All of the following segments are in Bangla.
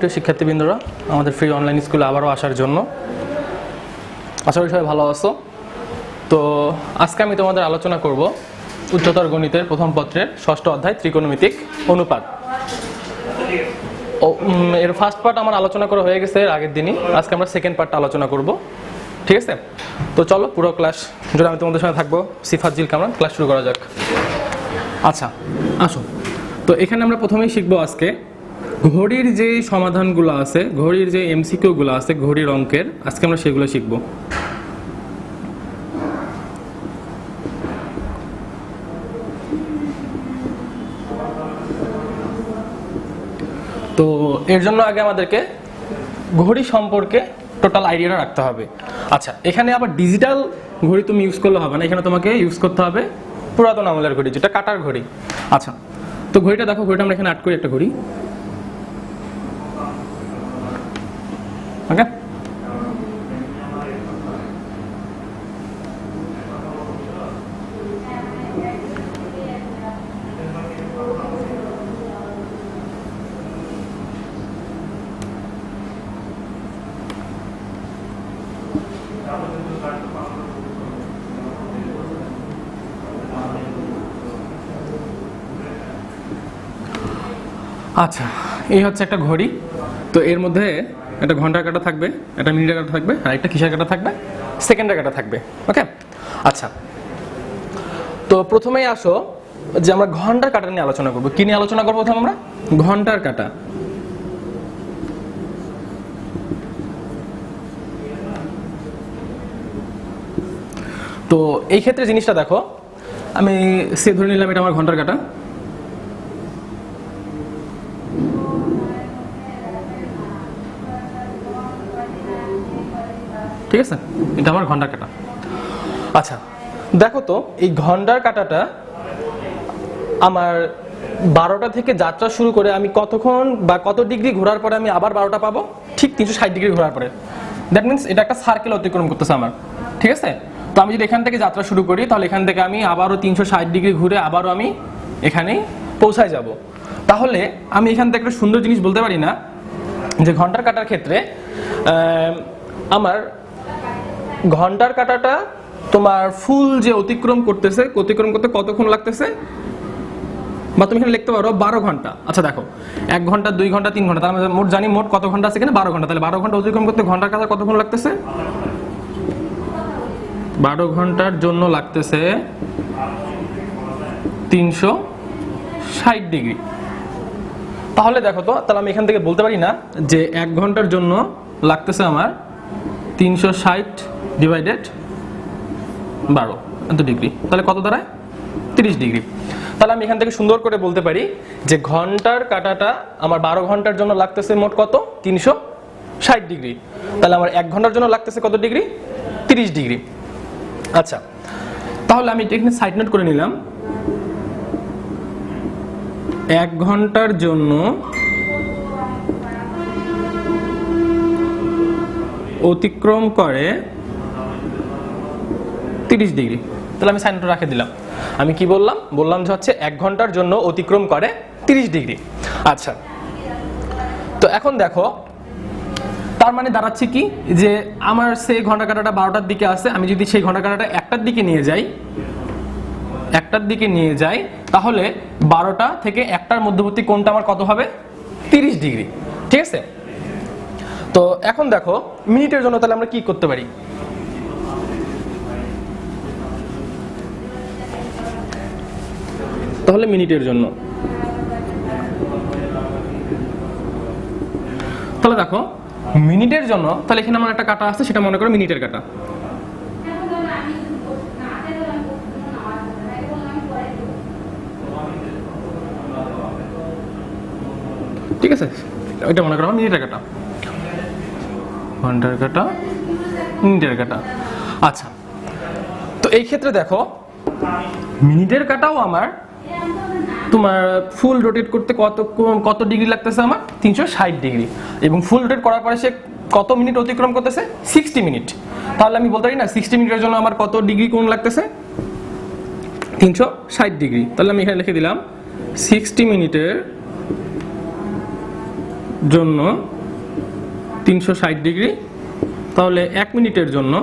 প্রিয় শিক্ষার্থীবৃন্দরা, আমাদের ফ্রি অনলাইন স্কুলে আবারও আসার জন্য আশা করি সবাই ভালো আছো। তো আজকে আমি তোমাদের আলোচনা করব উচ্চতর গণিতের প্রথম পত্রের ষষ্ঠ অধ্যায় ত্রিকোণমিতিক অনুপাত। এর ফার্স্ট পার্ট আমার আলোচনা করা হয়ে গেছে এর আগের দিনই। আজকে আমরা সেকেন্ড পার্টটা আলোচনা করব, ঠিক আছে? তো চলো পুরো ক্লাস জুড়ে আমি তোমাদের সঙ্গে থাকবো। সিফাত জিল কামরান, ক্লাস শুরু করা যাক। আচ্ছা আসো, তো এখানে আমরা প্রথমেই শিখবো আজকে ঘড়ির যে সমাধানগুলো আছে, ঘড়ির যে এমসিকিউগুলো আছে ঘড়ির অঙ্কের, আজকে আমরা সেগুলো শিখব। তো এর জন্য আগে আমাদেরকে ঘড়ি সম্পর্কে টোটাল আইডিয়াটা রাখতে হবে। আচ্ছা, এখানে আবার ডিজিটাল ঘড়ি তুমি ইউজ করলে হবে না, এখানে তোমাকে ইউজ করতে হবে পুরাতন আমলের ঘড়ি, যেটা কাটার ঘড়ি। আচ্ছা, তো ঘড়িটা দেখো, ঘড়িটা আমরা এখানে আট করি একটা ঘড়ি, ওকে? আচ্ছা, এই হচ্ছে একটা ঘড়ি। তো এর মধ্যে একটা ঘন্টার কাঁটা থাকবে, একটা মিনিটের কাঁটা থাকবে, আর একটা কিসের কাঁটা থাকবে? সেকেন্ডের কাঁটা থাকবে, ওকে? আচ্ছা, তো প্রথমেই আসো যে আমরা ঘন্টার কাঁটা নিয়ে আলোচনা করবো। কি নিয়ে আলোচনা করবো প্রথমে? আমরা ঘন্টার কাঁটা। তো এই ক্ষেত্রে জিনিসটা দেখো, আমি সে ধরে নিলাম এটা আমার ঘন্টার কাঁটা, ঠিক আছে? এটা আমার ঘন্টার কাঁটা। আচ্ছা দেখো তো, এই ঘন্টার কাঁটাটা আমার 12টা থেকে যাত্রা শুরু করে আমি কতক্ষণ বা কত ডিগ্রি ঘোরার পরে আমি আবার 12টা পাবো? ঠিক 360 ডিগ্রি ঘোরার পরে। দ্যাট মিনস এটা একটা সার্কেল অতিক্রম করতেছে আমার, ঠিক আছে? তো আমি যদি এখান থেকে যাত্রা শুরু করি, তাহলে এখান থেকে আমি আবারও 360 ডিগ্রি ঘুরে আবারও আমি এখানেই পৌঁছায় যাব। তাহলে আমি এখান থেকে একটা সুন্দর জিনিস বলতে পারি না যে ঘন্টার কাঁটার ক্ষেত্রে আমার ঘন্টার কাঁটাটা তোমার ফুল যে অতিক্রম করতেছে, অতিক্রম করতে কতক্ষণ লাগতেছে, বা তুমি এখানে লিখতে পারো 12 ঘন্টা। আচ্ছা দেখো, 1 ঘন্টা 2 ঘন্টা 3 ঘন্টা, তার মানে মোট জানি মোট কত ঘন্টা আছে এখানে? 12 ঘন্টা। তাহলে 12 ঘন্টা অতিক্রম করতে ঘন্টার কাঁটা কতক্ষণ লাগতেছে? 12 ঘন্টার জন্য লাগতেছে 360 ডিগ্রি। তাহলে দেখো তো, তাহলে আমি এখান থেকে বলতে পারি না যে 1 ঘন্টার জন্য লাগতেছে আমার 360 ডিভাইডেড 12 এত ডিগ্রি, তাহলে কত দাঁড়ায়? 30 ডিগ্রি। তাহলে আমি এখান থেকে সুন্দর করে বলতে পারি যে ঘন্টার কাঁটাটা আমার 12 ঘন্টার জন্য লাগতেছে মোট কত? 360 ডিগ্রি। তাহলে আমার 1 ঘন্টার জন্য লাগতেছে কত ডিগ্রি? 30 ডিগ্রি। আচ্ছা, তাহলে আমি এখানে সাইড নোট করে নিলাম, 1 ঘন্টার জন্য অতিক্রম করে 30 ডিগ্রি। তাহলে আমি সাইন নোট রাখে দিলাম। আমি কি বললাম? বললাম যে হচ্ছে 1 ঘন্টার জন্য অতিক্রম করে 30 ডিগ্রি। আচ্ছা, তো এখন দেখো, তার মানে দাঁড়াচ্ছে কি যে আমার সেই ঘন্টা কাঁটাটা 12টার দিকে আছে, আমি যদি সেই ঘন্টা কাঁটাটা 1টার দিকে নিয়ে যাই, তাহলে 12টা থেকে 1টার মধ্যবর্তী কোণটা আমার কত হবে? 30 ডিগ্রি, ঠিক আছে? তো এখন দেখো মিনিটের জন্য তাহলে আমরা কি করতে পারি? তাহলে মিনিটের জন্য, তাহলে দেখো মিনিটের জন্য, তাহলে এখানে আমার একটা কাঁটা আছে, সেটা মনে করো মিনিটের কাঁটা, ঠিক আছে? এটা মনে করো মিনিটের কাঁটা, ঘন্টার কাঁটা, মিনিটের কাঁটা। আচ্ছা, তো এই ক্ষেত্রে দেখো মিনিটের কাঁটাও আমার তোমার ফুল রোটেট করতে কত ডিগ্রি লাগতেছে? আমার 360 ডিগ্রি। এবং ফুল রোটেট করার পরে সে কত মিনিট অতিক্রম করতেছে? 60 মিনিট। তাহলে আমি বলতে পারি না 60 মিনিটের জন্য আমার কত ডিগ্রি কোণ লাগতেছে? 360 ডিগ্রি। তাহলে আমি এখানে লিখে দিলাম 60 মিনিটের জন্য 360 ডিগ্রি, তাহলে 1 মিনিটের জন্য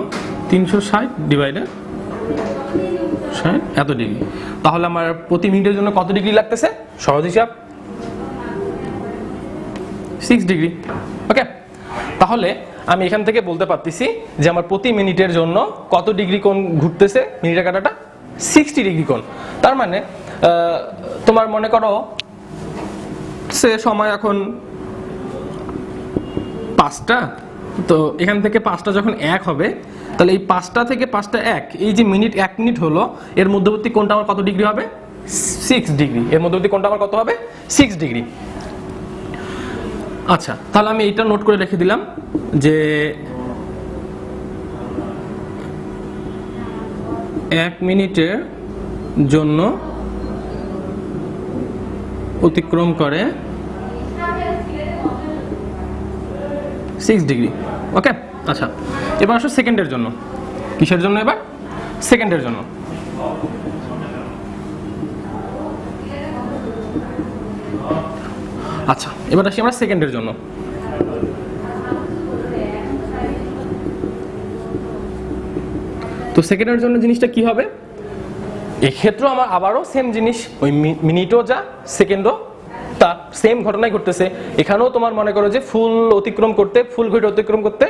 360 ডিভাইডেড 60 এত ডিগ্রি। তাহলে আমার প্রতি মিনিটের জন্য কত ডিগ্রি লাগতেছে? সহজ হিসাব 6 ডিগ্রি। ওকে, তাহলে আমি এখান থেকে বলতে পারতেছি যে আমার প্রতি মিনিটের জন্য কত ডিগ্রি কোণ ঘুরতেছে মিনিটের কাঁটাটা? 60 ডিগ্রি কোণ। তার মানে তোমার মনে করো সে সময় এখন 5টা, তো এখান থেকে 5টা যখন 1 হবে, তাহলে এই 5টা থেকে 5টা 1, এই যে মিনিট 1 মিনিট হলো, এর মধ্যবর্তী কোণটা আমার কত ডিগ্রি হবে? 6 ডিগ্রি। এর মধ্যবর্তী কোণটা আমার কত হবে? 6 ডিগ্রি। আচ্ছা, তাহলে আমি এটা নোট করে রেখে দিলাম যে 1 মিনিটের জন্য অতিক্রম করে 6 ডিগ্রি। ওকে, আচ্ছা, এবার আসো সেকেন্ডের জন্য। কিসের জন্য এবার? সেকেন্ডের জন্য। আচ্ছা, এবার আসি আমরা সেকেন্ডের জন্য। তো সেকেন্ডের জন্য জিনিসটা কি হবে? এক্ষেত্রেও আমার আবারও সেম জিনিস, ওই মিনিটও যা সেকেন্ডও তা, সেম ঘটনাই ঘটতেছে। এখানেও তোমার মনে করো যে ফুল ঘড়ি অতিক্রম করতে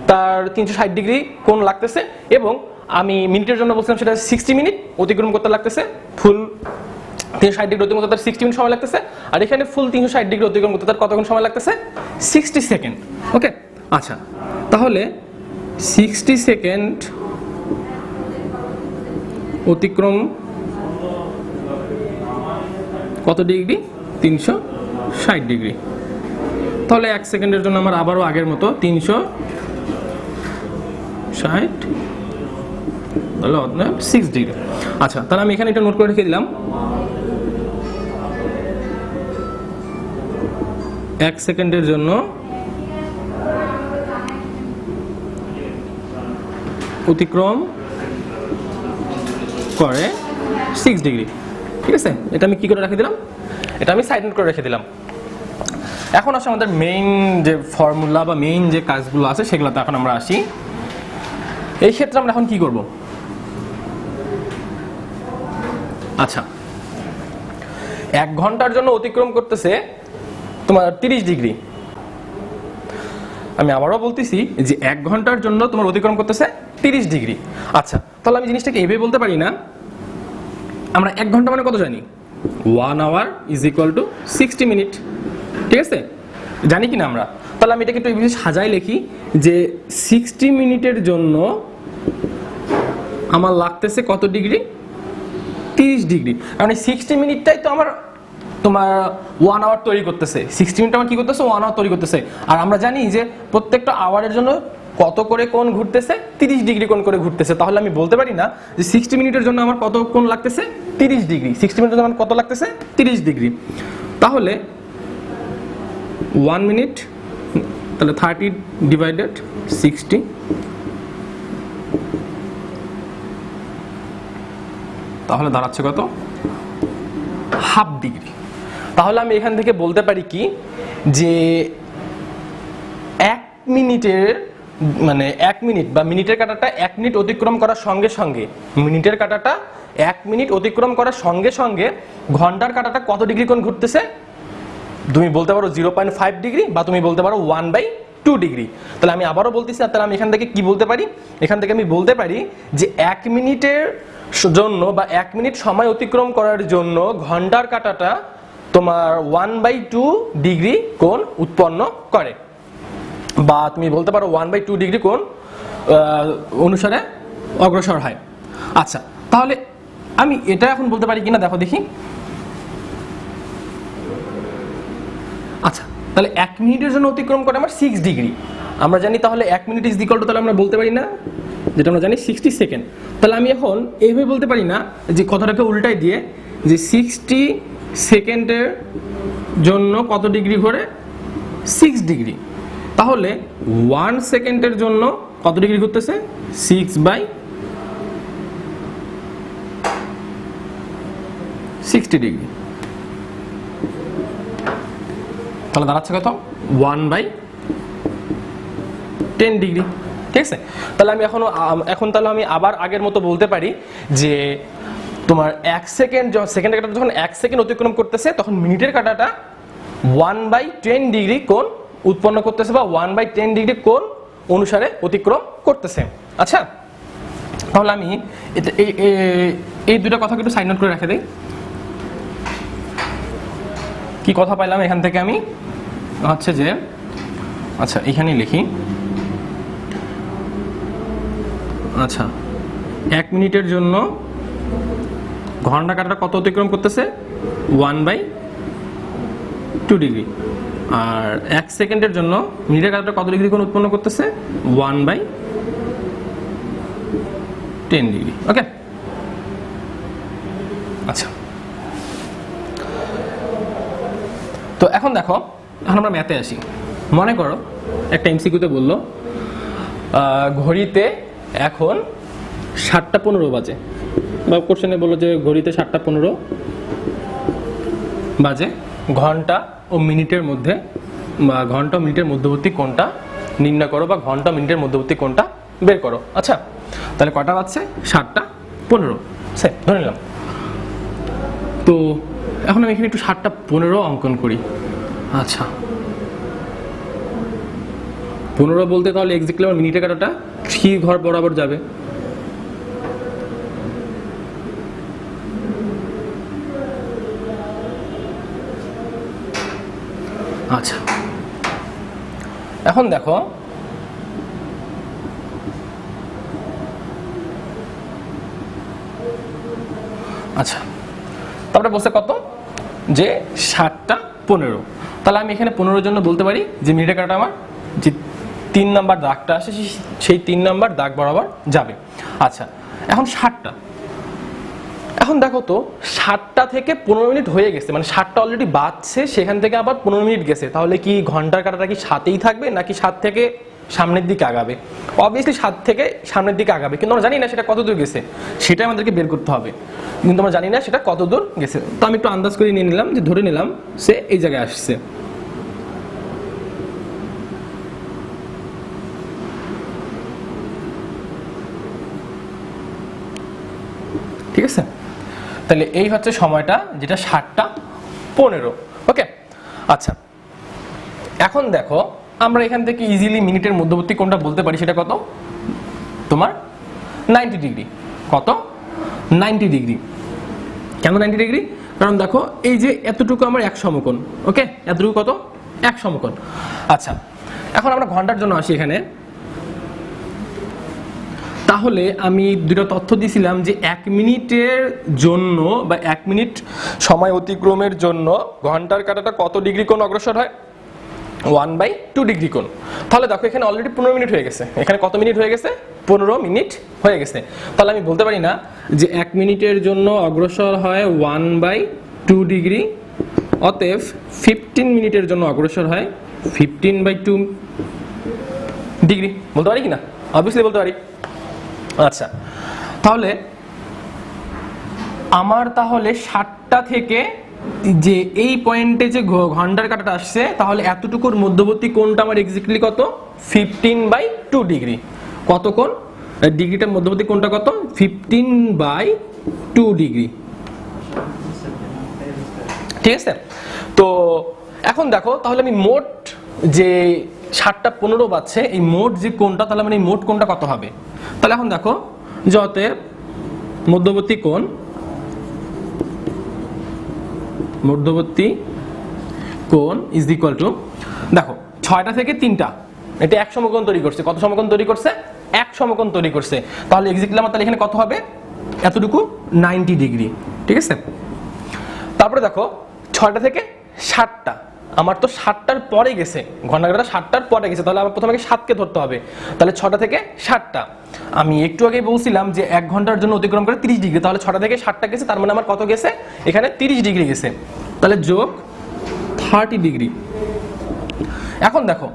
তার 360 ডিগ্রি কোণ লাগতেছে, এবং আমি মিনিটের জন্য বলছিলাম সেটা 60 মিনিট অতিক্রম করতে লাগতেছে। ফুল 360 ডিগ্রি অতিক্রম করতে তার 60 মিনিট সময় লাগতেছে, আর এখানে ফুল 360 ডিগ্রি অতিক্রম করতে তার কতক্ষণ সময় লাগতেছে? 60 সেকেন্ড। ওকে, আচ্ছা, তাহলে 60 সেকেন্ড অতিক্রম কত ডিগ্রি? 360 ডিগ্রি। তাহলে 1 সেকেন্ডের জন্য আমার আবারও আগের মতো 360, তাহলে 6 ডিগ্রি। আচ্ছা, তাহলে আমি এখানে এটা নোট করে রেখে দিলাম। 1 সেকেন্ডের জন্য অতিক্রম করে 6 ডিগ্রি। ঠিক আছে, এটা আমি কি করে রেখে দিলাম? এটা আমি সাইড নোট করে রেখে দিলাম। এখন আসলে আমাদের মেইন যে ফর্মুলা বা মেইন যে কাজগুলো আছে সেগুলোতে এখন আমরা আসি। এই ক্ষেত্রে আমরা এখন কি করব? আচ্ছা, 1 ঘন্টার জন্য অতিক্রম করতেছে তোমার 30 ডিগ্রি। আমি আবারও বলতেছি যে 1 ঘন্টার জন্য তোমার অতিক্রম করতেছে 30 ডিগ্রি। আচ্ছা, তাহলে আমি জিনিসটাকে এভাবে বলতে পারি না? আমরা 1 ঘন্টা মানে কত জানি? 1 hour is equal to 60 minute. ঠিক আছে, জানি কিনা আমরা? তাহলে আমি এটাকে একটু এইভাবে সাজাই লিখি যে 60 মিনিটের জন্য আমার লাগতেছে কত ডিগ্রি? 30 ডিগ্রি। কারণ এই 60 মিনিটটাই তো আমার তোমার 1 আওয়ার তৈরি করতেছে। 60 মিনিট আমার কি করতেছে? 1 আওয়ার তৈরি করতেছে। আর আমরা জানি যে প্রত্যেকটা আওয়ারের জন্য কত করে কোণ ঘুরতেছে? 30 ডিগ্রি কোণ করে ঘুরতেছে। তাহলে আমি বলতে পারি না যে 60 মিনিটের জন্য আমার কত কোণ লাগতেছে? 30 ডিগ্রি। 60 মিনিটের জন্য আমার কত লাগতেছে? 30 ডিগ্রি। তাহলে 1 মিনিট, তাহলে 30 ডিভাইডেড 60, তাহলে দাঁড়াচ্ছে কত? Half degree. তাহলে আমি এখান থেকে বলতে পারি কি যে 1 মিনিটের মানে 1 মিনিট বা মিনিটের কাঁটাটা 1 মিনিট অতিক্রম করার সঙ্গে সঙ্গে, মিনিটের কাঁটাটা 1 মিনিট অতিক্রম করার সঙ্গে সঙ্গে ঘন্টার কাঁটাটা কত ডিগ্রি কোণ ঘুরতেছে? তুমি বলতে পারো 0.5 ডিগ্রি, বা তুমি বলতে পারো 1/2 ডিগ্রি। তাহলে আমি আবারও বলতেছি, তাহলে আমি এখান থেকে কি বলতে পারি? এখান থেকে আমি বলতে পারি যে 1 মিনিটের জন্য বা 1 মিনিট সময় অতিক্রম করার জন্য ঘন্টার কাঁটাটা তোমার 1/2 ডিগ্রি কোণ উৎপন্ন করে, বা তুমি বলতে পারো 1/2 ডিগ্রি কোণ অনুসারে অগ্রসর হয়। আচ্ছা, তাহলে আমি এটা এখন বলতে পারি কিনা দেখো দেখি। আচ্ছা, তাহলে 1 মিনিটের জন্য অতিক্রম করে আমার 6 ডিগ্রি আমরা জানি। তাহলে 1 মিনিট ইজ ইকুয়াল টু, তাহলে আমরা বলতে পারি না যেটা আমরা জানি 60 সেকেন্ড। তাহলে আমি এখন এইভাবে বলতে পারি না যে কথাটাকে উল্টাই দিয়ে যে 60 সেকেন্ডের জন্য কত ডিগ্রি ঘোরে? 6 ডিগ্রি। তাহলে 1 সেকেন্ডের জন্য কত ডিগ্রি ঘুরতেছে? 6/60 ডিগ্রি। তাহলে দাঁড়াচ্ছে কত? 1/10 ডিগ্রি। ঠিক আছে, তাহলে আমি এখন তাহলে আমি আবার আগের মতো বলতে পারি যে তোমার 1 সেকেন্ড, সেকেন্ডের কাঁটাটা যখন 1 সেকেন্ড অতিক্রম করতেছে তখন মিনিটের কাঁটাটা 1/10 ডিগ্রি কোণ উৎপন্ন করতেছে বা 1/10 ডিগ্রি কোণ অনুসারে অতিক্রম করতেছে। আচ্ছা, তাহলে আমি এই দুটো কথা একটু সাইন আউট করে রেখে দিই। কি কথা পাইলাম এখান থেকে আমি হচ্ছে যে, আচ্ছা এখানেই লিখি। আচ্ছা, 1 মিনিটের জন্য ঘন্টা কাঁটাটা কত অতিক্রম করতেছে? 1/2 ডিগ্রি। আর 1 সেকেন্ডের জন্য মিনিটের কাঁটাটা কত ডিগ্রি কোণ উৎপন্ন করতেছে? 1/10 ডিগ্রি। ওকে, আচ্ছা তো এখন দেখো, এখন আমরা ম্যাথে আসি। মনে করো একটা এমসিকিউতে বললো ঘড়িতে এখন 7:15 বাজে, বা কোশ্চেনে বললো যে ঘড়িতে 7:15 বাজে, ঘন্টা ও মিনিটের মধ্যে বা ঘন্টা ও মিনিটের মধ্যবর্তী কোণটা নির্ণয় করো বা ঘন্টা মিনিটের মধ্যবর্তী কোণটা বের করো। আচ্ছা, তাহলে কটা বাজছে? 7:15 সে ধরে নিলাম। তো এখন আমি এখানে একটু 7:15 অঙ্কন করি। আচ্ছা, 15 বলতে তাহলে এক্স্যাক্টলি আমার মিনিটের কাঁটাটা 3 ঘর বরাবর যাবে। আচ্ছা, এখন দেখো আচ্ছা, তারপরে বলছে কত? যে 7:15। তাহলে আমি এখানে 15 জন্য বলতে পারি যে মিনিটের কাঁটাটা আমার যে 3 নাম্বার দাগটা আসে সেই 3 নাম্বার দাগ বরাবর যাবে। আচ্ছা, এখন 7টা, এখন দেখো তো 7টা থেকে 15 মিনিট হয়ে গেছে, মানে 7টা অলরেডি বাজছে, সেখান থেকে আবার 15 মিনিট গেছে। তাহলে কি ঘন্টার কাঁটাটা কি 7-এই থাকবে নাকি 7 থেকে সামনের দিকে আগাবে? অবভিয়াসলি 7 থেকে সামনের দিকে আগাবে, কিন্তু আমরা জানি না সেটা কত দূর গেছে, সেটা আমাদেরকে বের করতে হবে। কিন্তু আমরা জানি না সেটা কত দূর গেছে। তো আমি একটু আন্দাজ করে নিয়ে নিলাম, যে ধরে নিলাম সে এই জায়গায় আসছে। ঠিক আছে, তাহলে এই হচ্ছে সময়টা, যেটা 7:15। ওকে, আচ্ছা এখন দেখো আমরা এখান থেকে ইজিলি মিনিটের মধ্যবর্তী কোণটা বলতে পারি, সেটা কত? তোমার 90 ডিগ্রি। কত? 90 ডিগ্রি। কেন 90 ডিগ্রি? কারণ দেখো এই যে এতটুকু আমার এক সমকোণ। ওকে, এতটুকু কত? এক সমকোণ। আচ্ছা, এখন আমরা ঘন্টার জন্য আসি এখানে। তাহলে আমি দুটো তথ্য দিয়েছিলাম যে 1 মিনিটের জন্য বা 1 মিনিট সময় অতিক্রমের জন্য ঘন্টার কাঁটাটা কত ডিগ্রি কোণ অগ্রসর হয়? 1/2 ডিগ্রি কোণ। তাহলে দেখো এখানে অলরেডি 15 মিনিট হয়ে গেছে। এখানে কত মিনিট হয়ে গেছে? 15 মিনিট হয়ে গেছে। তাহলে আমি বলতে পারি না যে 1 মিনিটের জন্য অগ্রসর হয় 1/2 ডিগ্রি, অতএব 15 মিনিটের জন্য অগ্রসর হয় 15/2 ডিগ্রি। বলতে পারি কি না? অবভিয়াসলি বলতে পারি। আচ্ছা, তাহলে আমার তাহলে 7টা থেকে যে এই পয়েন্টে যে ঘন্টার কাঁটাটা আসছে, তাহলে এতটুকুর মধ্যবর্তী কোণটা আমার এক্স্যাক্টলি কত? 15/2 ডিগ্রি। কত কোণ? ডিগ্রিটার মধ্যবর্তী কোণটা কত? 15/2 ডিগ্রি। ঠিক আছে, তো এখন দেখো তাহলে আমি মোট যে 7:15 বাজছে, এই মোট যে কোণটা, তাহলে মানে এই মোট কোণটা কত হবে? তাহলে এখন দেখো যতে মধ্যবর্তী কোণ ইজ ইকুয়াল টু, দেখো 6টা থেকে 3টা, এটা এক সমকোণ তৈরি করছে। কত সমকোণ তৈরি করছে? এক সমকোণ তৈরি করছে। তাহলে এক্স্যাক্টলি আমার তাহলে এখানে কত হবে? এতটুকু 90 ডিগ্রি। ঠিক আছে, তারপরে দেখো 6টা থেকে 7টা, আমার তো 7টার পরে গেছে, ঘন্টা কাঁটাটা 7টার পরে গেছে, তাহলে আমার প্রথমে 7কে ধরতে হবে। তাহলে 6টা থেকে 7টা, আমি একটু আগে বলছিলাম যে 1 ঘন্টার জন্য অতিক্রম করে 30 ডিগ্রি, তাহলে 6টা থেকে 7টা গেছে, তার মানে আমার কত গেছে? এখানে 30 ডিগ্রি গেছে। তাহলে যোগ 30 ডিগ্রি। এখন দেখো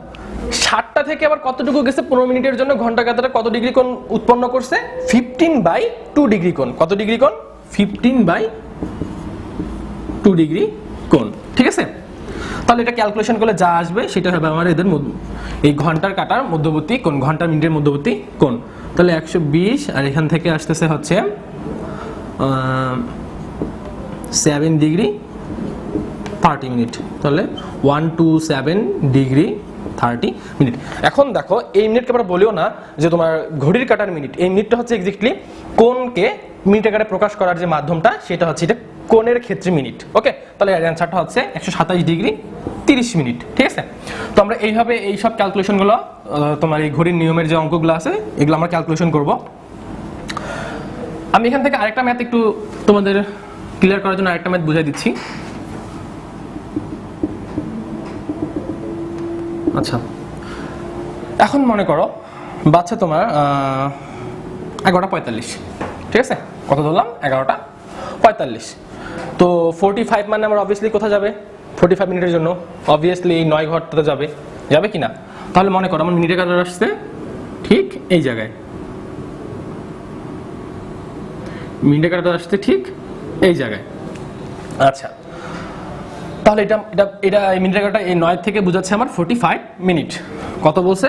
7টা থেকে আবার কতটুকু গেছে? 15 মিনিটের জন্য ঘন্টা কাঁটাটা কত ডিগ্রি কোণ উৎপন্ন করছে? 15/2 ডিগ্রি কোণ। কত ডিগ্রি কোণ? 15/2 ডিগ্রি কোণ। ঠিক আছে, তাহলে এটা ক্যালকুলেশন করলে যা আসবে সেটা হবে আমার এদের এই ঘন্টার কাটার মধ্যবর্তী কোণ, ঘন্টা মিনিটের মধ্যবর্তী কোণ। তাহলে 120 আর এখান থেকে আসতেছে হচ্ছে 7 ডিগ্রি 30 মিনিট। তাহলে 127 ডিগ্রি 30 মিনিট। এখন দেখো এই মিনিটকে আমরা বলিও না যে তোমার ঘড়ির কাটার মিনিট, এই মিনিটটা হচ্ছে এক্স্যাক্টলি কোণকে মিনিট আকারে প্রকাশ করার যে মাধ্যমটা সেটা হচ্ছে এটা কোণের ক্ষেত্রে মিনিট। ওকে, তাহলে এর অ্যান্সারটা হচ্ছে 127 ডিগ্রি 30 মিনিট। ঠিক আছে, তো আমরা এইভাবে এই সব ক্যালকুলেশনগুলো তোমার এই ঘড়ির নিয়মের যে অঙ্কগুলো আছে এগুলো আমরা ক্যালকুলেশন করব। আমি এখান থেকে আরেকটা ম্যাথ একটু তোমাদের ক্লিয়ার করার জন্য আরেকটা ম্যাথ বুঝাই দিচ্ছি। আচ্ছা, এখন মনে করো বাচ্চা তোমার 11:45, ঠিক আছে, কত ধরলাম 11:45। তো 45 মানে আমার অবভিয়াসলি কোথায় যাবে, 45 মিনিটের জন্য অবভিয়াসলি 9 ঘরটাতে যাবে, যাবে কি না? তাহলে মনে করো আমার মিনিটের কাটার আসছে ঠিক এই জায়গায়, মিনিটের কাটার আসছে ঠিক এই জায়গায়। আচ্ছা, তাহলে এটা এটা এটা এই মিনিটের কাটা এই 9 থেকে বোঝাচ্ছে আমার 45 মিনিট। কত বলছে?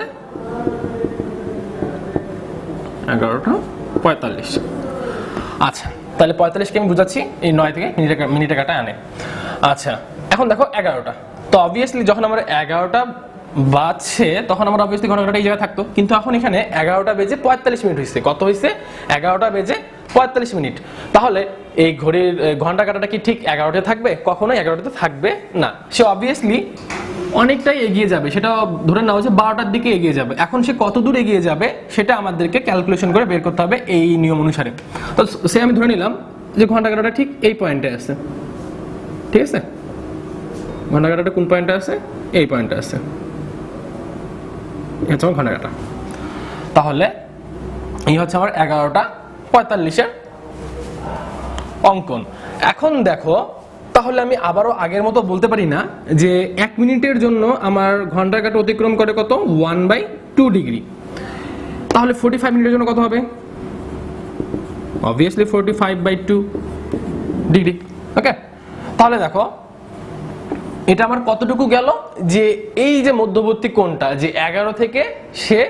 11:45। আচ্ছা, তাহলে 45কে আমি বুঝাচ্ছি এই 9 থেকে মিনিটের কাটা আনে। আচ্ছা, এখন দেখো 11টা, তো অবভিয়াসলি যখন আমার 11টা বাজছে তখন আমার অবভিয়াসলি ঘন্টাটা এই জায়গায় থাকতো, কিন্তু এখন এখানে 11টা বেজে 45 মিনিট হয়েছে। কত হয়েছে? 11টা বেজে 45 মিনিট। তাহলে এই ঘড়ির ঘন্টা কাটাটা কি ঠিক 11টায় থাকবে? কখনোই 11টাতে থাকবে না, সে অবভিয়াসলি অনেকটাই এগিয়ে যাবে, সেটা ধরে নাও যে 12টার দিকে এগিয়ে যাবে। এখন সে কত দূর এগিয়ে যাবে সেটা আমাদেরকে ক্যালকুলেশন করে বের করতে হবে এই নিয়ম অনুসারে। তো সে আমি ধরে নিলাম যে ঘন্টা কাটাটা ঠিক এই পয়েন্টে আছে, ঠিক আছে, ঘন্টা কাটাটা কোন পয়েন্টে আছে? এই পয়েন্টে আছে, হচ্ছে আমার ঘন্টা কাটা। তাহলে এই হচ্ছে আমার 11:45 অঙ্কন। এখন দেখো, তাহলে আমি আবারও আগের মতো বলতে পারি না যে 1 মিনিটের জন্য আমার ঘন্টা কাটা অতিক্রম করে কত? 1/2 ডিগ্রি। তাহলে 45 মিনিটের জন্য কত হবে? Obviously 45/2 degree. ওকে, তাহলে দেখো এটা আমার কতটুকু গেল, যে এই যে মধ্যবর্তী কোণটা যে 11 থেকে সে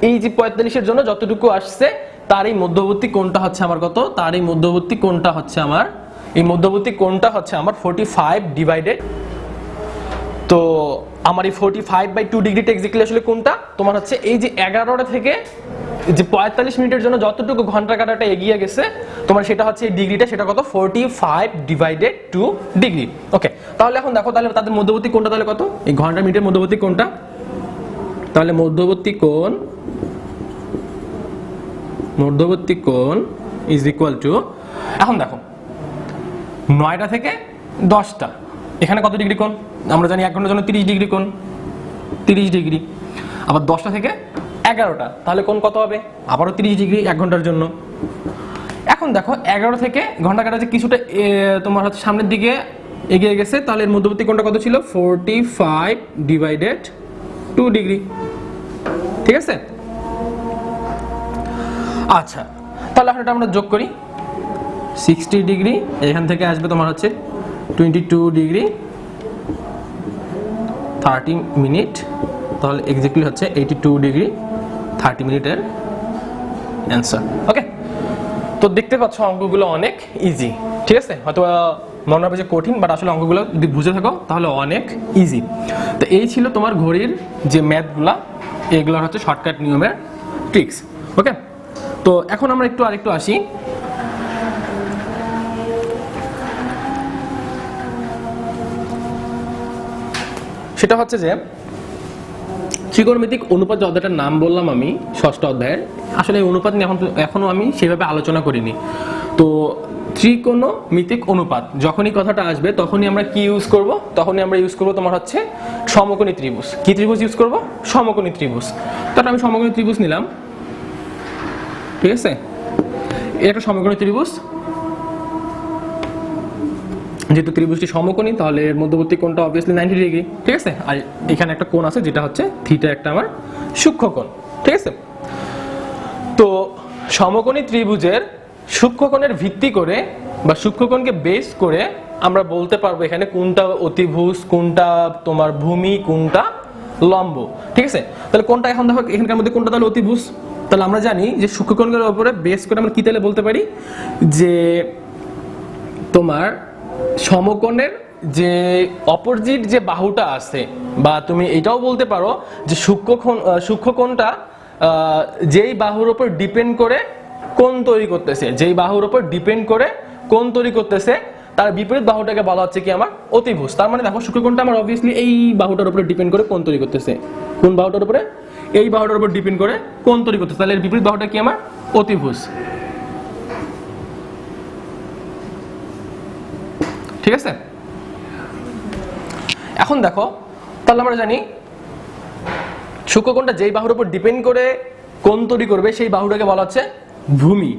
এই যে 45-এর জন্য যতটুকু আসছে তার এই মধ্যবর্তী কোণটা হচ্ছে আমার কত? তার এই মধ্যবর্তী কোণটা হচ্ছে আমার, এই মধ্যবর্তী কোণটা হচ্ছে আমার 45 ডিভাইডেড, তো আমার এই 45/2 ডিগ্রিটা এক্স্যাক্টলি আসলে কোনটা? তোমার হচ্ছে এই যে 11টা থেকে যে 45 মিনিটের জন্য যতটুকু ঘন্টা কাটাটা এগিয়ে গেছে তোমার সেটা হচ্ছে এই ডিগ্রিটা, সেটা কত? 45 ডিভাইডেড 2 ডিগ্রি। ওকে, তাহলে এখন দেখো তাহলে তাদের মধ্যবর্তী কোণটা তাহলে কত? এই ঘন্টা মিনিটের মধ্যবর্তী কোণটা, তাহলে মধ্যবর্তী কোণ ইজ ইকুয়াল টু, এখন দেখো 9টা থেকে 10টা, এখানে কত ডিগ্রি কোণ? আমরা জানি 1 ঘন্টার জন্য 30 ডিগ্রি কোণ, 30 ডিগ্রি। আবার 10টা থেকে 11টা, তাহলে কোণ কত হবে? আবারও 30 ডিগ্রি 1 ঘন্টার জন্য। এখন দেখো 11 থেকে ঘন্টা কাটা যে কিছুটা তোমার হচ্ছে সামনের দিকে এগিয়ে গেছে, তাহলে এর মধ্যবর্তী কোণটা কত ছিল? 45 ডিভাইডেড 2 ডিগ্রি, ঠিক আছে। আচ্ছা, তাহলে এখন এটা আমরা যোগ করি, 60 ডিগ্রি, এখান থেকে আসবে তোমার হচ্ছে 22 ডিগ্রি 30 মিনিট, তাহলে এক্স্যাক্টলি হচ্ছে 82 ডিগ্রি 30 মিনিটের অ্যান্সার। ওকে, তো দেখতে পাচ্ছ অঙ্কগুলো অনেক ইজি, ঠিক আছে, হয়তো মনে হবে যে কঠিন, বাট আসলে অঙ্কগুলো যদি বুঝে থাকো তাহলে অনেক ইজি। তো এই ছিল তোমার ঘড়ির যে ম্যাথগুলা, এগুলোর হচ্ছে শর্টকাট নিয়মের ট্রিক্স। ওকে, তো এখন আমরা আরেকটু আসি, সেটা হচ্ছে যে ত্রিকোণমিতিক অনুপাত, যে অধ্যায়টার নাম বললাম আমি ষষ্ঠ অধ্যায়ের, আসলে এই অনুপাত নিয়ে এখনো আমি সেভাবে আলোচনা করিনি। তো ত্রিকোণমিতিক অনুপাত যখনই কথাটা আসবে তখনই আমরা কি ইউজ করব? তখনই আমরা ইউজ করব তোমার হচ্ছে সমকোণী ত্রিভুজ। কি ত্রিভুজ ইউজ করব? সমকোণী ত্রিভুজ। তাহলে আমি সমকোণী ত্রিভুজ নিলাম, ঠিক আছে, এটা সমকোণী ত্রিভুজ, যেহেতু ত্রিভুজটি সমকোণী তাহলে এর মধ্যবর্তী কোণটা অবভিয়াসলি 90 ডিগ্রি, ঠিক আছে। আর এখানে একটা কোণ আছে যেটা হচ্ছে থিটা, একটা আমার সূক্ষ্মকোণ, ঠিক আছে। তো সমকোণী ত্রিভুজের সূক্ষ্মকোণের ভিত্তি করে বা সূক্ষ্মকোণকে বেস করে আমরা বলতে পারবো এখানে কোনটা অতিভুজ, কোনটা তোমার ভূমি, কোনটা লম্ব। ঠিক আছে, তাহলে কোনটা এখন দেখো এখানকার মধ্যে কোনটা তাহলে অতিভুজ। তাহলে আমরা জানি যে সূক্ষ্মকোণের উপরে বেস করে আমরা কি তাহলে বলতে পারি যে তোমার সমকোণের যে অপোজিট যে বাহুটা আছে, বা তুমি এটাও বলতে পারো যে সূক্ষ্মকোণটা যেই বাহুর উপর ডিপেন্ড করে কোণ তৈরি করতেছে, যেই বাহুর উপর ডিপেন্ড করে কোণ তৈরি করতেছে তার বিপরীত বাহুটাকে বলা হচ্ছে কি আমার অতিভুজ। তার মানে দেখো সূক্ষ্মকোণটা আমার অবভিয়াসলি এই বাহুটার উপরে ডিপেন্ড করে কোণ তৈরি করতেছে। কোন বাহুটার উপরে? এই বাহুটার উপর ডিপেন্ড করে কোণ তৈরি করতেছে, তাহলে এর বিপরীত বাহুটা কি আমার অতিভুজ। ঠিক আছে, এখন দেখো তাহলে আমরা জানি সূক্ষ্মকোণটা যেই বাহুর উপর ডিপেন্ড করে কোণ তৈরি করবে সেই বাহুটাকে বলা হচ্ছে ভূমি,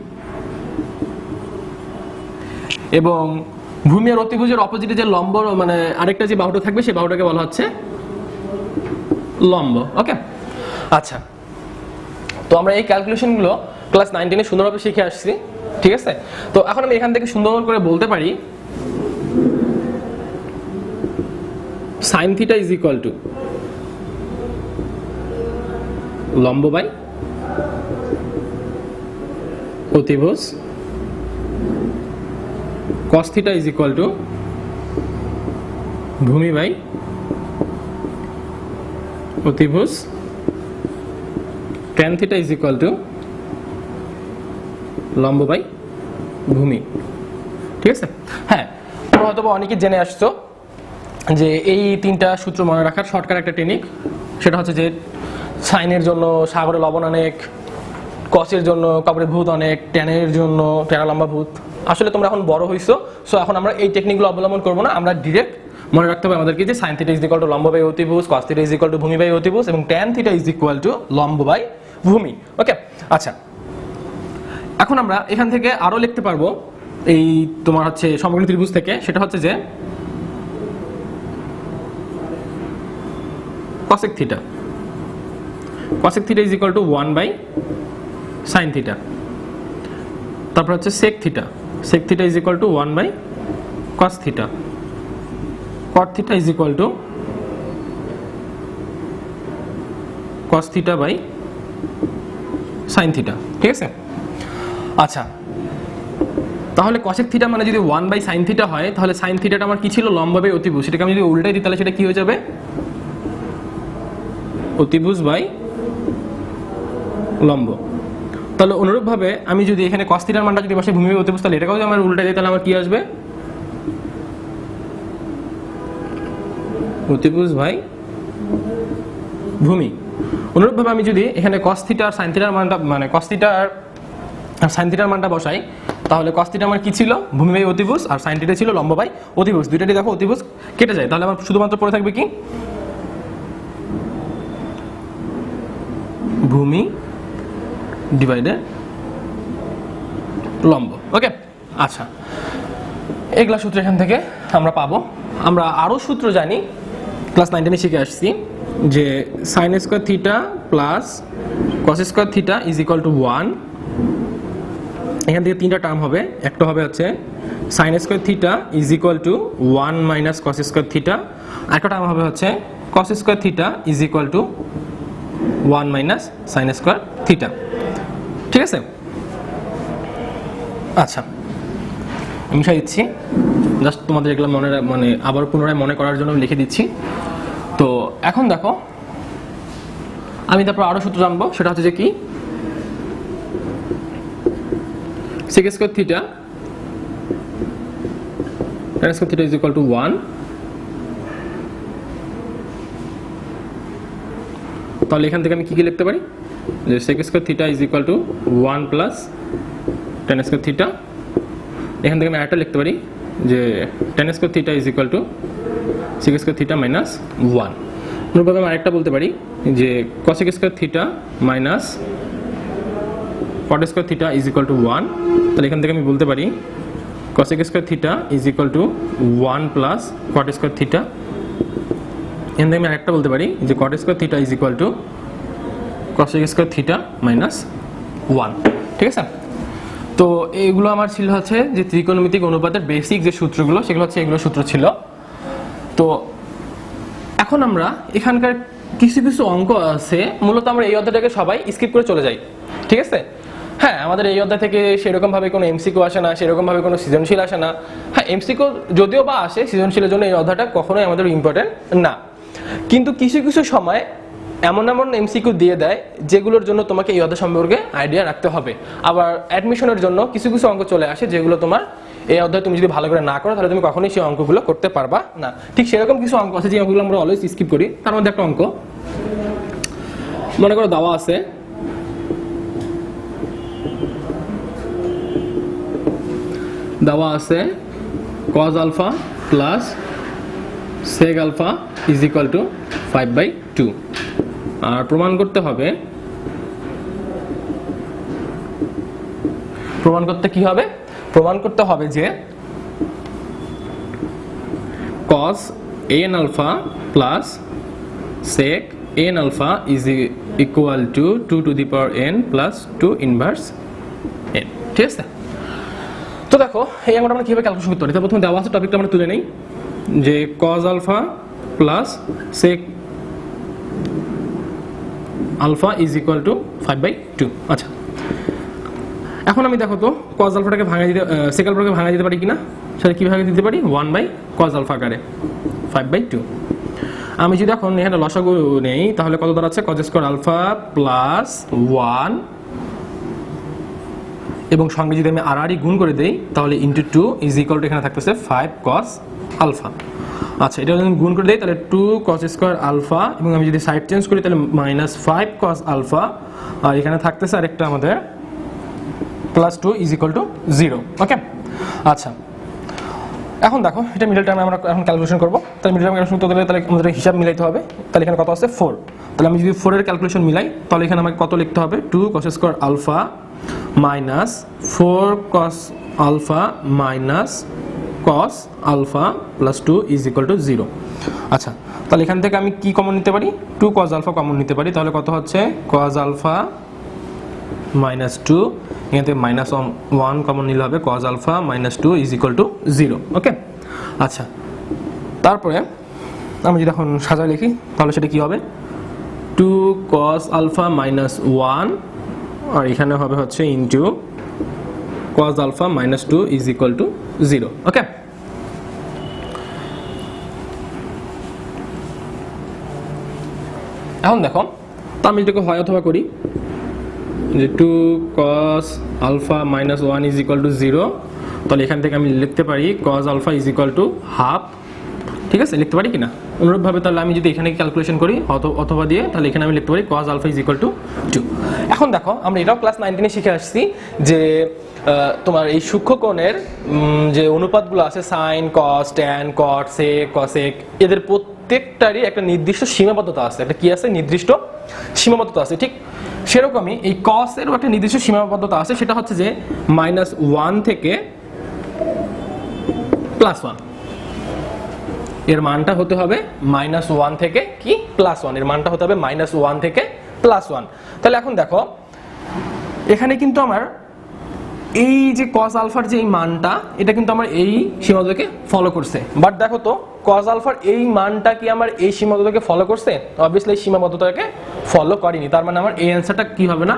এবং ভূমি আর অতিভুজের অপোজিটে যে লম্ব মানে আরেকটা যে বাহুটা থাকবে সেই বাহুটাকে বলা হচ্ছে লম্ব। ওকে, আচ্ছা, তো আমরা এই ক্যালকুলেশনগুলো ক্লাস 9-10 সুন্দরভাবে শিখে আসছি। ঠিক আছে, তো এখন আমি এখান থেকে সুন্দর করে বলতে পারি sin θ is equal to লম্ব বাই অতিভুজ, cos θ is equal to ভূমি বাই অতিভুজ, tan θ is equal to লম্ব বাই ভূমি। ঠিক আছে, হ্যাঁ, তোমরা হয়তো অনেকে জেনে আসছো যে এই তিনটা সূত্র মনে রাখার শর্টকাট একটা টেকনিক, সেটা হচ্ছে যে সাইনের জন্য সাগরে লবণ অনেক, কসের জন্য কবরে ভূত অনেক, ট্যানের জন্য ট্যানা লম্বা ভূত। আসলে তোমরা এখন বড় হইছো, সো এখন আমরা এই টেকনিকগুলো অবলম্বন করবো না, আমরা ডিরেক্ট মনে রাখতে হবে আমাদেরকে যে sin θ ইজ ইকুয়াল টু লম্ব বাই অতিভুজ, cos θ ইজ ইকুয়াল টু ভূমি বাই অতিভুজ, এবং tan θ ইজ ইকুয়াল টু লম্ব বাই ভূমি। ওকে, আচ্ছা, এখন আমরা এখান থেকে আরো লিখতে পারবো এই তোমার হচ্ছে সমকোণী ত্রিভুজ থেকে, সেটা হচ্ছে যে cosec θ, cosec θ is equal to 1 by sin θ, তারপর হচ্ছে sec θ, sec θ is equal to 1 by cos θ, cot θ is equal to cos θ by sin θ। ঠিক আছে, আচ্ছা, তাহলে cosec θ মানে যদি 1 বাই sin θ হয়, তাহলে sin θ টা আমার কি ছিল? লম্ব বাই অতিভুজ। সেটাকে আমি যদি উল্টাই দিই তাহলে সেটা কি হয়ে যাবে? অতিভুজ বাই লম্ব। তাহলে অনুরূপভাবে আমি যদি এখানে cos θ এর মানটা যদি বসাই ভূমি বাই অতিভুজ, তাহলে এটাকেও যদি আমরা উল্টাই দিই তাহলে আমার কি আসবে? অতিভুজ বাই ভূমি। অনুরূপভাবে আমি যদি এখানে cos θ আর sin θ এর মানটা মানে cos θ আর sin θ এর মানটা বসাই, তাহলে cos θ আমার কি ছিল? ভূমি বাই অতিভুজ, আর sin θ ছিল লম্ব বাই অতিভুজ। দুইটাই দেখো অতিভুজ কেটে যায়, তাহলে আমার শুধুমাত্র পড়ে থাকবে কি? ভূমি ডিভাইডেড লম্ব। ওকে, আচ্ছা, এগুলা সূত্র এখান থেকে আমরা পাবো। আমরা আরো সূত্র জানি, ক্লাস 9-10 শিখে আসছি যে sin square θ plus cos square θ is equal to 1। এখান থেকে তিনটা টার্ম হবে, একটা হবে হচ্ছে sin square θ is equal to 1 minus cos square θ, আরেকটা টার্ম হবে হচ্ছে cos square θ is equal to 1 minus sin square θ। ঠিক আছে, আচ্ছা, আমি লিখে দিচ্ছি, জাস্ট তোমাদের এগুলো মানে আবার পুনরায় মনে করার জন্য লিখে দিচ্ছি। তো এখন দেখো আমি তারপর আরো সূত্র জানবো, সেটা হচ্ছে যে কি? sec square θ tan square θ is equal to 1। তাহলে এখান থেকে আমি কি কি লিখতে পারি? যে sec square θ is equal to 1 plus tan square θ। এখান থেকে আমি আরেকটা লিখতে পারি যে tan square θ is equal to sec square θ minus 1। অনুরূপভাবে আমি আরেকটা বলতে পারি যে cosec square θ minus cot square θ is equal to 1। তাহলে এখান থেকে আমি বলতে পারি cosec square θ is equal to 1 plus cot square θ। এখান থেকে আমি আরেকটা বলতে পারি যে cot square θ is equal to cosec square θ minus 1। ঠিক আছে, তো এইগুলো আমার ছিল হচ্ছে যে ত্রিকোণমিতিক অনুপাতের বেসিক যে সূত্রগুলো, সেগুলো হচ্ছে এগুলো সূত্র ছিল। তো এখন আমরা এখানকার কিছু কিছু অঙ্ক আছে, মূলত আমরা এই অধ্যায়টাকে সবাই স্কিপ করে চলে যাই, ঠিক আছে। হ্যাঁ, আমাদের এই অধ্যায় থেকে সেরকম ভাবে কোনো এমসিকিউ আসে না, সেরকম ভাবে কোনো সৃজনশীল আসে না। হ্যাঁ, এমসিকিউ যদিও বা আসে, সৃজনশীলের জন্য এই অধ্যায়টা কখনোই আমাদের ইম্পর্টেন্ট না। কিন্তু কিছু কিছু সময় এমন এমন এমসিকিউ দিয়ে দেয় যেগুলোর জন্য তোমাকে এই অধ্যায় সম্পর্কে আইডিয়া রাখতে হবে। আবার অ্যাডমিশনের জন্য কিছু কিছু অঙ্ক চলে আসে যেগুলো তোমার এই অধ্যায় তুমি যদি ভালো করে না করো তাহলে তুমি কখনোই সেই অঙ্কগুলো করতে পারবা না। ঠিক সেরকম কিছু অঙ্ক আছে যে অঙ্কগুলো আমরা অলওয়েজ স্কিপ করি। তার মধ্যে একটা অঙ্ক মনে করো দেওয়া আছে cos alpha plus sec alpha is equal to 5/2। আর প্রমাণ করতে হবে, প্রমাণ করতে হবে যে cos n alpha plus sec n alpha is equal to 2 to the power n plus 2 inverse n। ঠিক আছে, তো দেখো এই অঙ্কটা আমরা কিভাবে ক্যালকুলেশন করতে পারি। তো প্রথমে দেওয়া আছে টপিকটা আমরা তুলে নেই যে cos alpha plus sec alpha is equal to 5/2। আচ্ছা, এখন আমি দেখো তো cos আলফাটাকে ভাঙা দিতে sec আলফাটাকে ভাঙা দিতে পারি কিনা, সেটা কিভাবে দিতে পারি 1/cos আলফা আকারে 5/2। আমি যদি এখন এখানে লসাগু নেই তাহলে কত দাঁড়াচ্ছে cos স্কয়ার আলফা প্লাস 1 এবং সঙ্গে যদি আমি আর গুণ করে দেই তাহলে ইন্টু 2 ইজ ইকুয়াল টু এখানে থাকতেছে 5cos আলফা। আচ্ছা, এটা যদি গুণ করে দেই তাহলে 2cos স্কয়ার আলফা এবং আমি যদি সাইড চেঞ্জ করি তাহলে -5cos আলফা, আর এখানে থাকতেছে আরেকটা আমাদের +2 ইজ ইকুয়াল টু 0। ওকে, আচ্ছা এখন দেখো এটা মিডল টার্মে আমরা এখন ক্যালকুলেশন করব। তাহলে মিডল টার্ম ক্যালকুলেশন করতে গেলে তাহলে আমাদের হিসাব মিলাইতে হবে। তাহলে এখানে কত আছে 4, তাহলে আমি যদি 4 এর ক্যালকুলেশন মিলাই তাহলে এখানে আমাকে কত লিখতে হবে 2cos square alpha minus 4cos alpha minus cos alpha plus 2 is equal to 0। আচ্ছা, তাহলে এখান থেকে আমি কি কমন নিতে পারি 2cos আলফা কমন নিতে পারি। তাহলে কত হচ্ছে cos আলফা মাইনাস 2, এখান থেকে -1 কমন নিলে হবে cos alpha minus 2 is equal to 0। Okay, আচ্ছা তারপরে আমি যদি এখন সাজায় লিখি তাহলে সেটা কি হবে 2cos আলফা মাইনাস 1 আর এখানে হবে হচ্ছে into cos alpha minus 2 is equal to 0। Okay, এখন দেখো তো আমি এটাকে হয় অথবা করি যে 2cos alpha minus 1 is equal to 0, তাহলে এখান থেকে আমি লিখতে পারি cos alpha is equal to half. ঠিক আছে, লিখতে পারি কিনা অনুরূপভাবে তাহলে আমি যদি এখানে ক্যালকুলেশন করি অথবা দিয়ে তাহলে এখানে আমি লিখতে পারি cos alpha is equal to 2। এখন দেখো আমরা এটাও ক্লাস 9 শিখে আসছি যে তোমার এই সূক্ষ্মকোণের যে অনুপাতগুলো আছে sine cos tan cot sec cosec, এদের প্রত্যেকটারই একটা নির্দিষ্ট সীমাবদ্ধতা আছে, একটা কি আছে নির্দিষ্ট সীমাবদ্ধতা আছে। ঠিক সেরকমই এই cos এরও একটা নির্দিষ্ট সীমাবদ্ধতা আছে, সেটা হচ্ছে যে -1 থেকে +1, এর মানটা হতে হবে -1 থেকে কি +1, এর মানটা হতে হবে -1 থেকে +1। তাহলে এখন দেখো এখানে কিন্তু আমার এই যে cos আলফার যে এই মানটা এটা কিন্তু আমার এই সীমাবদ্ধতাকে ফলো করছে, বাট দেখো তো cos আলফার এই মানটা কি আমার এই সীমাবদ্ধতাকে ফলো করছে? অবভিয়াসলি এই সীমাবদ্ধতাকে ফলো করেনি, তার মানে আমার এই অ্যান্সারটা কি হবে না,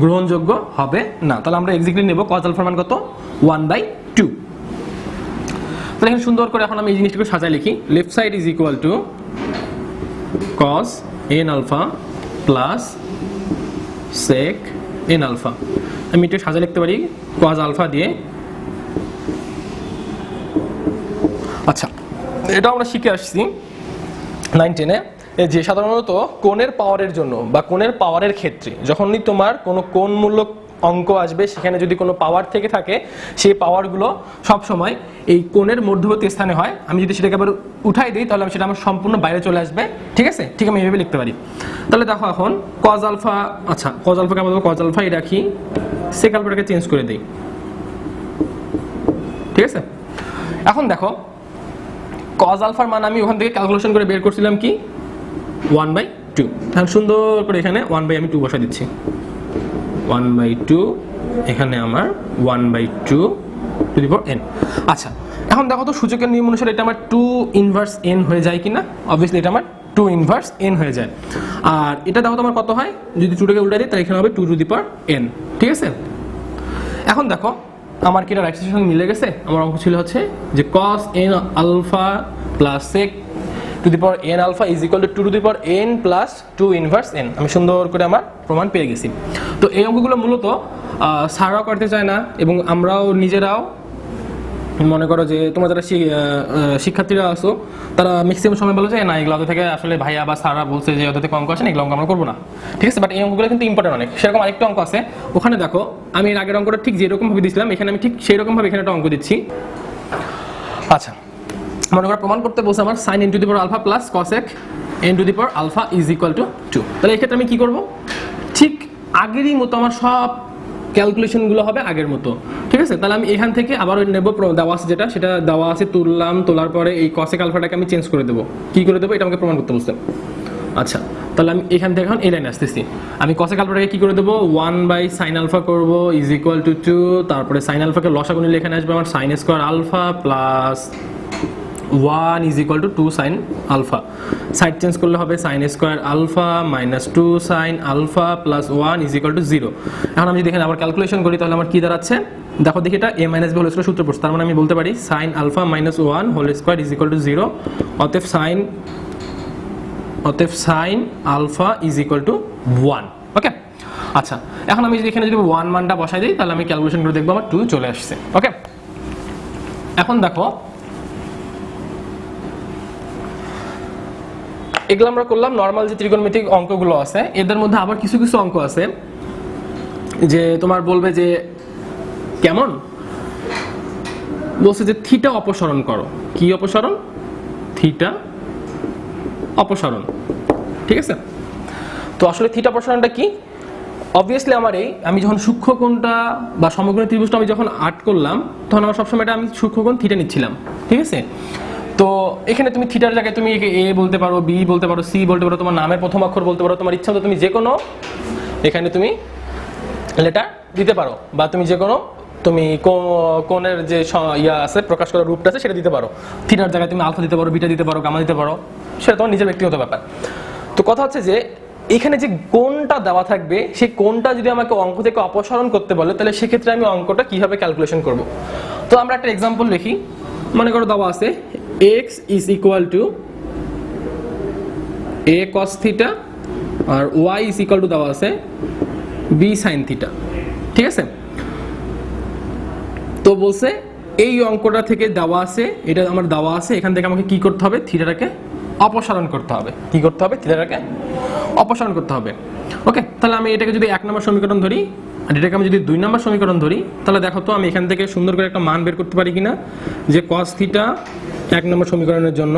গ্রহণযোগ্য হবে না। তাহলে আমরা এক্স্যাক্টলি নেব cos আলফার মান কত 1/2। তাহলে এখানে সুন্দর করে এখন আমি এই জিনিসটাকে সাজায় লিখি, left side is equal to cos n alpha plus sec n alpha. আমি এটা সাজায় লিখতে পারি cos আলফা দিয়ে। আচ্ছা, এটা আমরা শিখে আসছি 9-10-এ যে সাধারণত কোণের পাওয়ারের জন্য বা কোণের পাওয়ারের ক্ষেত্রে যখনই তোমার কোনো কোণমূলক অঙ্ক আসবে সেখানে যদি কোনো পাওয়ার থেকে থাকে সেই পাওয়ারগুলো সবসময় এই কোণের মধ্যবর্তী স্থানে হয়। আমি যদি সেটাকে আবার উঠাই দিই তাহলে সেটা আমার সম্পূর্ণ বাইরে চলে আসবে। ঠিক আছে, ঠিক আমি এইভাবে লিখতে পারি। তাহলে দেখো এখন cos আলফা, আচ্ছা cos আলফাকে আমরা cos আলফাই রাখি, sec আলফাটাকে চেঞ্জ করে দিই। ঠিক আছে, এখন দেখো cos আলফার মান আমি ওখান থেকে ক্যালকুলেশন করে বের করছিলাম কি 1/2। তাহলে সুন্দর করে এখানে 1/2 আমি 2 বসাই দিচ্ছি। 1/2, এখানে আমার 1/2 টু দি পাওয়ার n। আচ্ছা, এখন দেখো তো সূচকের নিয়ম অনুসারে এটা আমার 2 ইনভার্স n হয়ে যায় কিনা। অবভিয়াসলি এটা আমার 2 ইনভার্স n হয়ে যায়। আর এটা দেখো তো আমার কত হয়, যদি 2টাকে উল্টা দিই তাহলে এখানে হবে 2 টু দি পাওয়ার n। ঠিক আছে, এখন দেখো আমার কি এটা রাইট সাইডের সঙ্গে মিলে গেছে। আমার অঙ্ক ছিল হচ্ছে যে cos n alpha plus sec to the power n alpha is equal to 2 to the power n plus 2 inverse n। আমি সুন্দর করে আমার প্রমাণ পেয়ে গেছি। তো এই অঙ্কগুলো মূলত স্যাররাও করতে চায় না এবং আমরাও নিজেরাও মনে করো যে তোমরা যারা শিক্ষার্থীরা আছো তারা ম্যাক্সিমাম সময় বলো যে না এগুলো থেকে আসলে ভাইয়া বা স্যাররা বলছে যে ওদের থেকে অঙ্ক আসে না, এগুলো অঙ্ক আমরা করবো না। ঠিক আছে, বাট এই অঙ্কগুলো কিন্তু ইম্পর্টেন্ট অনেক। সেরকম আরেকটা অঙ্ক আছে, ওখানে দেখো আমি এর আগের অঙ্কটা ঠিক যেরকম ভাবে দিয়েছিলাম এখানে আমি ঠিক সেই রকম ভাবে এখানে একটা অঙ্ক দিচ্ছি। আচ্ছা, মনে করো প্রমাণ করতে বলছে আমার sin n to the power alpha plus cosec n to the power alpha is equal to 2। তাহলে এই ক্ষেত্রে আমি কি করব, ঠিক আগেরই মতো আমার সব ক্যালকুলেশনগুলো হবে আগের মতো। ঠিক আছে, তাহলে আমি এখান থেকে আবার নেব দেওয়া আছে যেটা, সেটা দেওয়া আছে তুললাম, তোলার পরে এই cosec আলফাটাকে আমি চেঞ্জ করে দেবো। কি করে দেবো এটা আমাকে প্রমাণ করতে বলছে। আচ্ছা, তাহলে আমি এখান থেকে এখন এই লাইনে আসতেছি। আমি cosec আলফাটাকে কি করে দেবো, 1/sin আলফা করবো ইজ ইকুয়াল টু 2। তারপরে sin আলফাকে লসাগু নিলে এখানে আসবে আমার sin square alpha plus 1 is equal to 2 sin alpha. Side change করলে হবে sin square alpha minus 2 sin alpha plus 1 is equal to 0। এখন আমি যদি এখানে আবার ক্যালকুলেশন করি তাহলে আমার কি দাঁড়াচ্ছে, দেখো দেখি এটা a minus b whole square সূত্র পড়ছে। তার মানে আমি বলতে পারি sin alpha minus 1 whole square is equal to 0। অতএব sin alpha is equal to 1। Okay, আচ্ছা, এখন আমি যদি এখানে যদি 1 মানটা বসাই দিই তাহলে আমি ক্যালকুলেশন করে দেখবো আমার 2 চলে আসছে। ওকে, এখন দেখো এগুলো আমরা করলাম নর্মাল যে ত্রিকোণমিতিক অঙ্কগুলো আছে। এদের মধ্যে আবার কিছু কিছু অঙ্ক আছে যে তোমার বলবে যে কেমন, বলছে যে থিটা অপসারণ করো। কি অপসারণ? থিটা অপসারণ। ঠিক আছে, তো আসলে থিটা অপসারণটা কি? অবভিয়াসলি আমার আমি যখন সূক্ষ্মকোণটা বা সমকোণী ত্রিভুজটা আমি যখন আর্ট করলাম তখন আমার সবসময় এটা আমি সূক্ষ্মকোণ থিটা নিচ্ছিলাম। ঠিক আছে, তো এখানে তুমি থিটার জায়গায় তুমি এ বলতে পারো, বি বলতে পারো, সি বলতে পারো, তোমার নামের প্রথম অক্ষর বলতে পারো, তোমার ইচ্ছা মতো তুমি যে কোনো এখানে তুমি লেটার দিতে পারো, বা তুমি যে কোনো তুমি কোণের যে ইয়া আছে প্রকাশ করার রূপটা আছে সেটা দিতে পারো। থিটার জায়গায় তুমি আলফা দিতে পারো, বিটা দিতে পারো, গামা দিতে পারো, সেটা তোমার নিজের ব্যক্তিগত ব্যাপার। তো কথা হচ্ছে যে এখানে যে কোণটা দেওয়া থাকবে সেই কোণটা যদি আমাকে অঙ্ক থেকে অপসারণ করতে বলে তাহলে সেক্ষেত্রে আমি অঙ্কটা কিভাবে ক্যালকুলেশন করব। তো আমরা একটা এক্সাম্পল লিখি। মনে করো দেওয়া আছে x is equal to a cos theta আর y ইজ ইকুয়াল টু দেওয়া আছে b sin থিটা। ঠিক আছে, তো বলছে এই অঙ্কটা থেকে দেওয়া আছে, এটা আমার দেওয়া আছে, এখান থেকে আমাকে কি করতে হবে, থিটাটাকে অপসারণ করতে হবে। কি করতে হবে? থিটাটাকে অপসারণ করতে হবে। ওকে, তাহলে আমি এটাকে যদি 1 নম্বর সমীকরণ ধরি আর এটাকে আমি যদি 2 নম্বর সমীকরণ ধরি তাহলে দেখো তো আমি এখান থেকে সুন্দর করে একটা মান বের করতে পারি কিনা, যে cos থিটা 1 নম্বর সমীকরণের জন্য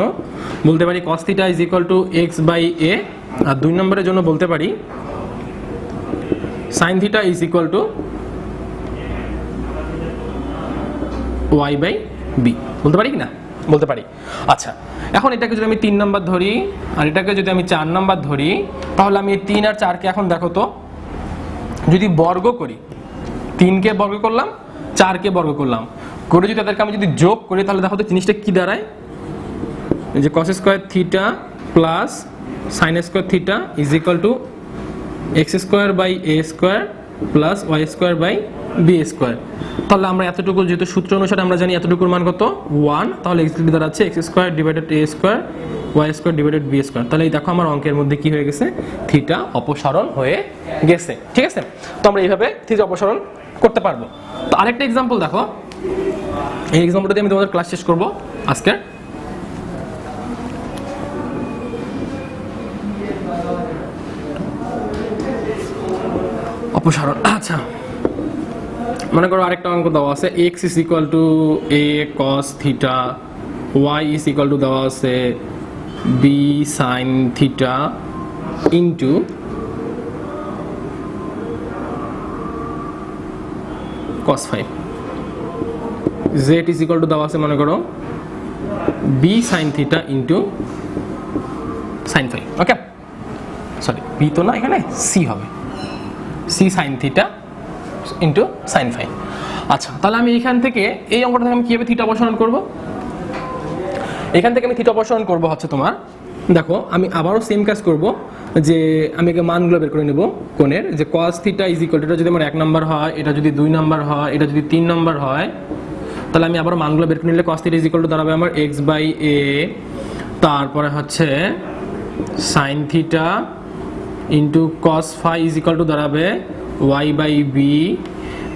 বলতে পারি cos theta is equal to x by a, আর 2 নম্বরের জন্য বলতে পারি sin theta is equal to y by b। বলতে পারি কিনা? বলতে পারি। আচ্ছা, এখন এটাকে যদি আমি 3 নাম্বার ধরি আর এটাকে যদি আমি 4 নাম্বার ধরি তাহলে আমি 3 আর 4কে এখন দেখো তো যদি বর্গ করি, 3কে বর্গ করলাম, 4কে বর্গ করলাম, করে যদি তাদেরকে আমি যদি যোগ করি তাহলে দেখো তো জিনিসটা কি দাঁড়ায়, যে cos square theta plus sin square theta is equal to x square by a square plus y square by b square. তাহলে আমরা এতটুকু যেহেতু সূত্র অনুসারে আমরা জানি এতটুকুর মান কত 1, তাহলে এক্স্যাক্টলি দাঁড়াচ্ছে x square divided a square y square divided b square. তাহলে এই দেখো আমার অঙ্কের মধ্যে কি হয়ে গেছে, থিটা অপসারণ হয়ে গেছে। ঠিক আছে, তো আমরা এইভাবে থিটা অপসারণ করতে পারবো। তো আরেকটা এক্সাম্পল দেখো, এই এক্সাম্পলটা দিয়ে আমি তোমাদের ক্লাস শেষ করব আজকে। অপসারণ। আচ্ছা, মনে করো আরেকটা অঙ্ক দেওয়া আছে x is equal to a cos theta, y is equal to দেওয়া আছে b sin theta into cos phi, z is equal to দেওয়া আছে মনে করো b sin theta into sin phi। Okay, sorry b তো না, এখানে c হবে। C sine theta into sine phi. আচ্ছা, তাহলে আমি এখান থেকে এই অঙ্কটা থেকে আমি কীভাবে থিটা অপসারণ করব? এখান থেকে আমি থিটা অপসারণ করব হচ্ছে তোমার, দেখো আমি আবারও সেম কাজ করব, যে আমি আগে মানগুলো বের করে নেব কোণের, যে cos theta is equal two, এটা যদি আমার 1 নাম্বার হয়, এটা যদি 2 নাম্বার হয়, এটা যদি 3 নাম্বার হয়, তাহলে আমি আবার মানগুলো বের করে নিলে cos theta is equal to দাঁড়াবে আমার x/a, তারপরে হচ্ছে sin theta into cos phi is equal to দাঁড়াবে y/b,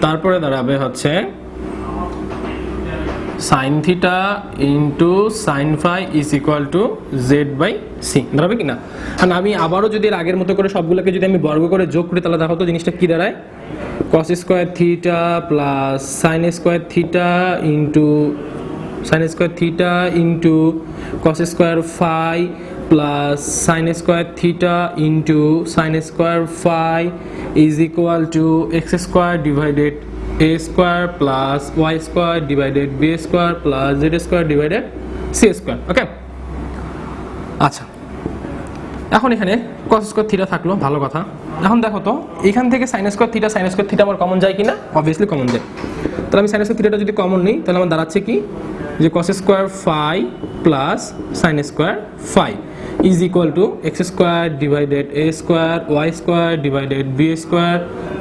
তারপরে দাঁড়াবে হচ্ছে sin theta into sine phi is equal to z/c, দাঁড়াবে কি না? আর আমি আবারও যদি এর আগের মতো করে সবগুলোকে যদি আমি বর্গ করে যোগ করি, তাহলে দেখো তো জিনিসটা কি দাঁড়ায়, cos square theta plus sine square theta into cos square phi plus sine square theta into sine square phi is equal to x square divided a square plus y square divided b square plus z square divided c square. Okay, আচ্ছা, এখন এখানে cos স্কোয়ার থিটা থাকলো, ভালো কথা। এখন দেখো তো এখান থেকে সাইন স্কোয়ার থিটা আমার কমন যায় কিনা? অবভিয়াসলি কমন যায়। তাহলে আমি সাইন স্কোয়ার থিটাটা যদি কমন নিই, তাহলে আমার দাঁড়াচ্ছে কি, যে cos square phi plus sine square phi is equal to x square divided a square y square divided b square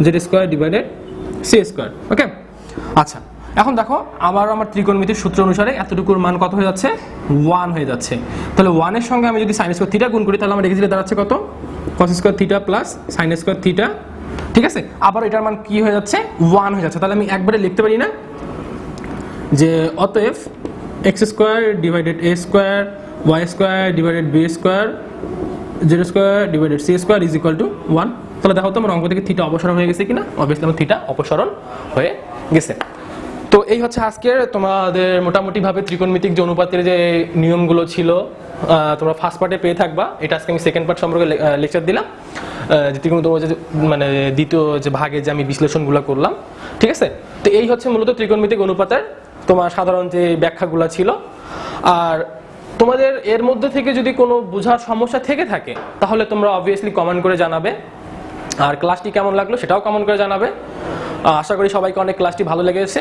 z square divided c square. Okay, আচ্ছা, এখন দেখো আবার আমার ত্রিকোণমিতির সূত্র অনুসারে এতটুকুর মান কত হয়ে যাচ্ছে? 1 হয়ে যাচ্ছে। তাহলে 1 এর সঙ্গে আমি যদি সাইন স্কোয়ার থিটা গুণ করি, তাহলে আমার এক্স দাঁড়াচ্ছে কত? cos square theta plus sine square theta, ঠিক আছে? আবার এটার মান কি হয়ে যাচ্ছে? 1 হয়ে যাচ্ছে। তাহলে আমি একবারে লিখতে পারি না, যে অতএব x square divided a square y square divided b square z square divided c square is equal to 1। তাহলে দেখো তো আমার অঙ্ক থেকে থিটা অপসারণ হয়ে গেছে কিনা? অবভিয়াসলি আমার থিটা অপসারণ হয়ে গেছে। তো এই হচ্ছে আজকের তোমাদের মোটামুটিভাবে ত্রিকোণমিতিক যে অনুপাতের যে নিয়মগুলো ছিল, তোমরা ফার্স্ট পার্টে পেয়ে থাকবা। এটা আজকে আমি সেকেন্ড পার্ট সম্পর্কে লেকচার দিলাম, যে ত্রিকোণমিতি মানে দ্বিতীয় যে ভাগে যে আমি বিশ্লেষণগুলো করলাম, ঠিক আছে? তো এই হচ্ছে মূলত ত্রিকোণমিতিক অনুপাতের তোমার সাধারণ যে ব্যাখ্যাগুলো ছিল। আর তোমাদের এর মধ্যে থেকে যদি কোনো বোঝার সমস্যা থেকে থাকে, তাহলে তোমরা অবভিয়াসলি কমেন্ট করে জানাবে। আর ক্লাসটি কেমন লাগলো সেটাও কমেন্ট করে জানাবে। আশা করি সবাইকে অনেক ক্লাসটি ভালো লেগেছে।